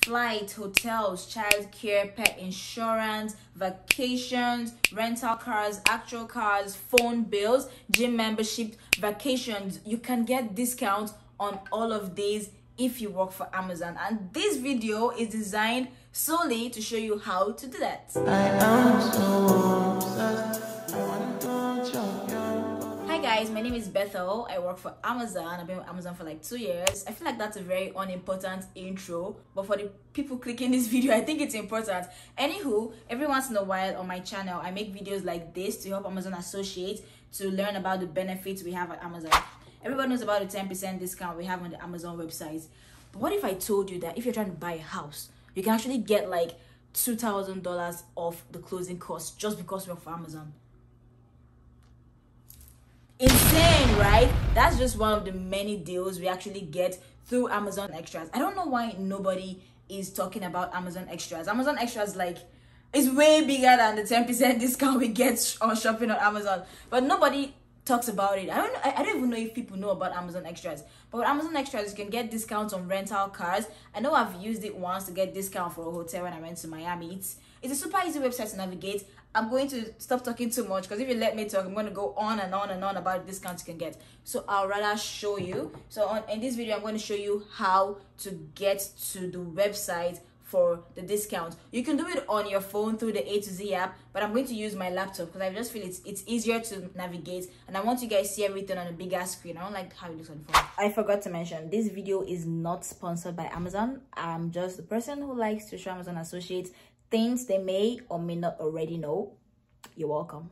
flight, hotels, childcare, pet insurance, vacations, rental cars, actual cars, phone bills, gym membership, vacations. You can get discounts on all of these if you work for Amazon, and this video is designed solely to show you how to do that. Hi guys, my name is Bethel. I work for Amazon. I've been with Amazon for like 2 years. I feel like that's a very unimportant intro, but for the people clicking this video, I think it's important. Anywho, every once in a while on my channel, I make videos like this to help Amazon associates to learn about the benefits we have at Amazon. Everybody knows about the 10% discount we have on the Amazon website. But what if I told you that if you're trying to buy a house, you can actually get like $2,000 off the closing cost just because we work for Amazon? Insane, right? That's just one of the many deals we actually get through Amazon Extras. I don't know why nobody is talking about Amazon Extras. Amazon Extras is way bigger than the 10% discount we get on shopping on Amazon, but nobody talks about it. I don't even know if people know about Amazon Extras. But with Amazon Extras, you can get discounts on rental cars. I know I've used it once to get discount for a hotel when I went to Miami. It's a super easy website to navigate. I'm going to stop talking too much because if you let me talk, I'm going to go on and on and on about discounts you can get. So I'll rather show you. So in this video, I'm going to show you how to get to the website for the discount. You can do it on your phone through the A to Z app, but I'm going to use my laptop because I just feel it's easier to navigate, and I want you guys to see everything on a bigger screen. I don't like how it looks on the phone. I forgot to mention, this video is not sponsored by Amazon. I'm just the person who likes to show Amazon associates things they may or may not already know. You're welcome.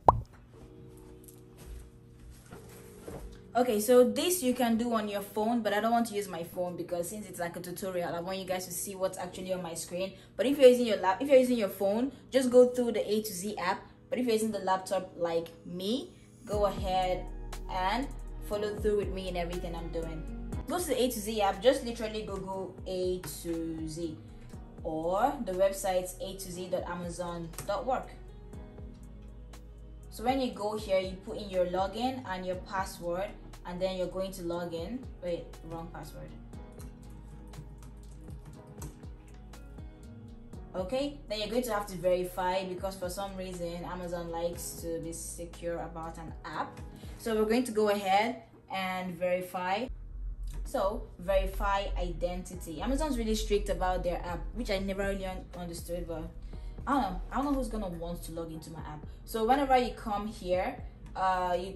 Okay, so this you can do on your phone, but I don't want to use my phone because since it's like a tutorial, I want you guys to see what's actually on my screen. But if you're using your phone, just go through the A to Z app. But if you're using the laptop like me, go ahead and follow through with me in everything I'm doing. Go to the A to Z app, just literally Google A to Z, or the website's a2z.amazon.work. So when you go here, you put in your login and your password, and then you're going to log in. Wait, wrong password. Okay, then you're going to have to verify because for some reason Amazon likes to be secure about an app. So we're going to go ahead and verify. So verify identity. Amazon's really strict about their app, which I never really understood, but I don't know who's gonna want to log into my app. So whenever you come here,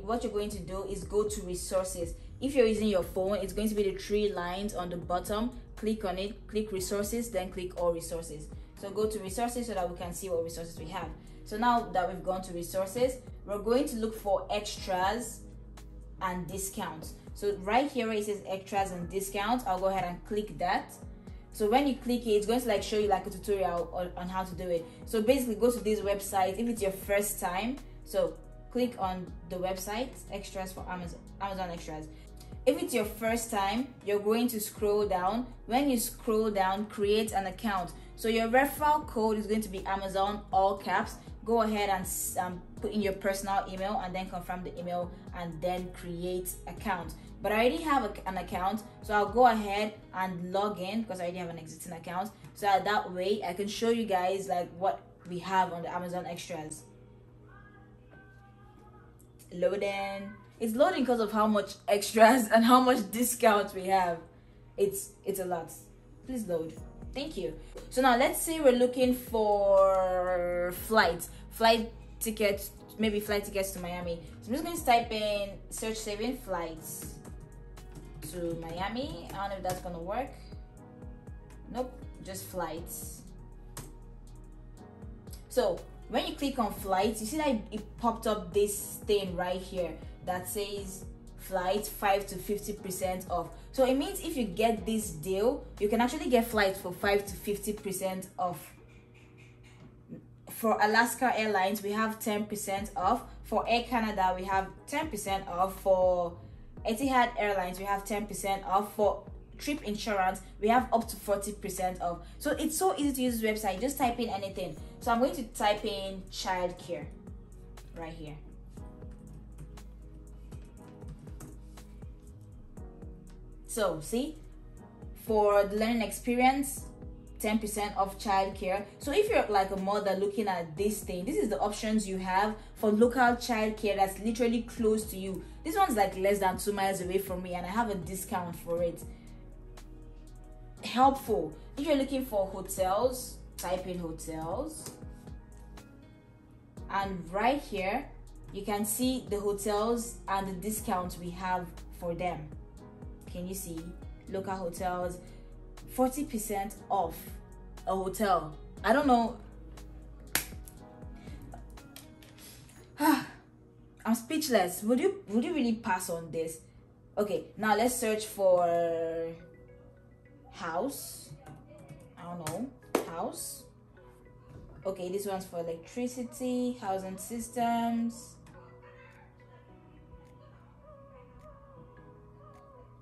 what you're going to do is go to resources. If you're using your phone, it's going to be the 3 lines on the bottom. Click on it, click resources, then click all resources. So go to resources so that we can see what resources we have. So now that we've gone to resources, we're going to look for extras and discounts. So right here where it says extras and discounts, I'll go ahead and click that. So when you click it, it's going to like show you like a tutorial on how to do it. So basically go to this website if it's your first time. So click on the website, extras for Amazon Extras. If it's your first time, you're going to scroll down. When you scroll down, create an account. So your referral code is going to be Amazon, all caps. Go ahead and put in your personal email and then confirm the email and then create account. But I already have an account, so I'll go ahead and log in because I already have an existing account. So that way I can show you guys like what we have on the Amazon Extras. Loading. It's loading because of how much extras and how much discounts we have. It's a lot. Please load. Thank you. So now let's say we're looking for flight tickets, maybe flight tickets to Miami. So I'm just going to type in search saving flights to Miami. I don't know if that's gonna work. Nope, just flights. So when you click on flights, you see that it popped up this thing right here that says flight 5 to 50% off. So it means if you get this deal, you can actually get flights for 5 to 50% off. For Alaska Airlines, we have 10% off. For Air Canada, we have 10% off. For Etihad Airlines, we have 10% off. For trip insurance, we have up to 40% off. So it's so easy to use this website. Just type in anything. So I'm going to type in childcare right here. So see, for the learning experience, 10% off childcare. So if you're like a mother looking at this thing, this is the options you have for local childcare that's literally close to you. This one's like less than 2 miles away from me, and I have a discount for it. Helpful. If you're looking for hotels, type in hotels, and right here you can see the hotels and the discounts we have for them. Can you see? Local hotels, 40% off a hotel. I don't know. I'm speechless. Would you really pass on this? Okay, now let's search for house. I don't know. House. Okay, this one's for electricity, housing systems,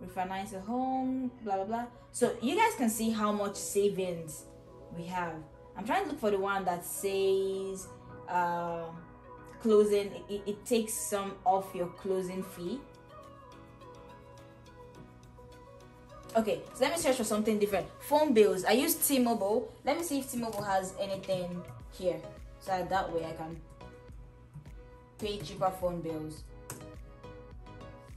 refinance a home, blah blah blah. So you guys can see how much savings we have. I'm trying to look for the one that says closing. It takes some off your closing fee. Okay, so let me search for something different. Phone bills. I use T-Mobile. Let me see if T-Mobile has anything here, so that way I can pay cheaper phone bills.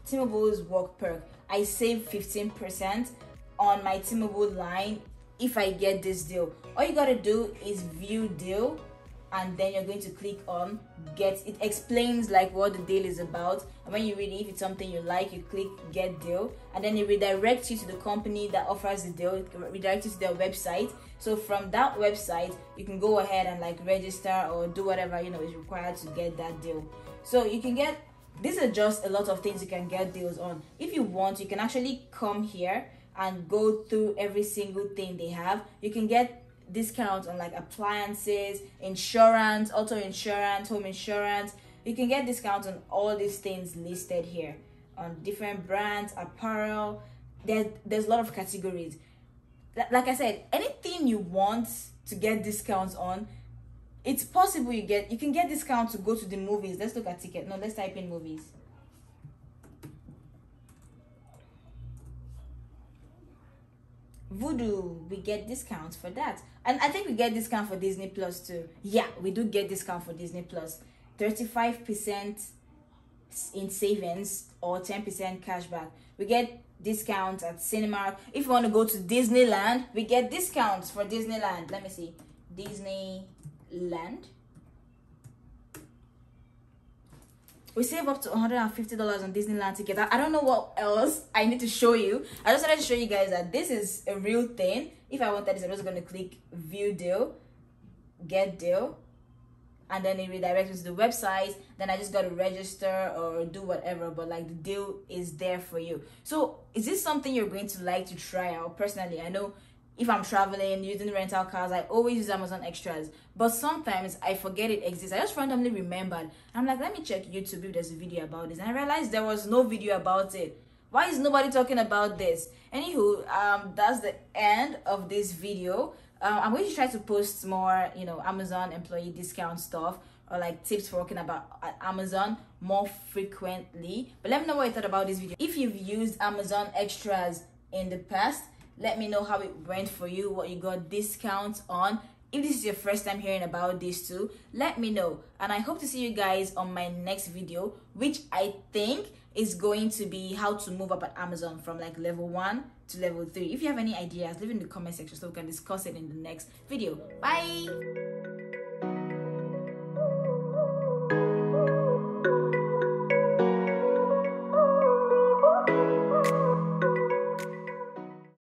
T-Mobile's work perk. I save 15% on my T-Mobile line if I get this deal. All you gotta do is view deal, and then you're going to click on get. It explains like what the deal is about, and when you read it, if it's something you like, you click get deal, and then it redirects you to the company that offers the deal. It redirects you to their website. So from that website you can go ahead and like register or do whatever is required to get that deal. So you can get, these are just a lot of things you can get deals on. If you want, you can actually come here and go through every single thing they have. You can get discounts on like appliances, insurance, auto insurance, home insurance. You can get discounts on all these things listed here, on different brands, apparel. There's a lot of categories. Like I said, anything you want to get discounts on, it's possible you can get discounts to go to the movies. Let's look at ticket. No, let's type in movies. Voodoo, we get discounts for that. And I think we get discount for Disney Plus too. Yeah, we do get discount for Disney Plus. 35% in savings or 10% cashback. We get discounts at cinema. If you want to go to Disneyland, we get discounts for Disneyland. Let me see. Disneyland. We save up to $150 on Disneyland ticket. I don't know what else I need to show you. I just wanted to show you guys that this is a real thing. If I wanted this, I'm just going to click view deal, get deal, and then it redirects me to the website. Then I just got to register or do whatever, but like the deal is there for you. So is this something you're going to like to try out? Personally, I know if I'm traveling, using rental cars, I always use Amazon Extras. But sometimes I forget it exists. I just randomly remembered. I'm like, let me check YouTube if there's a video about this. And I realized there was no video about it. Why is nobody talking about this? Anywho, that's the end of this video. I'm going to try to post more, Amazon employee discount stuff, or like tips for working at Amazon more frequently. But let me know what you thought about this video. If you've used Amazon Extras in the past, let me know how it went for you, what you got discounts on. If this is your first time hearing about this too, let me know. And I hope to see you guys on my next video, which I think is going to be how to move up at Amazon from like level 1 to level 3. If you have any ideas, leave in the comment section so we can discuss it in the next video. Bye!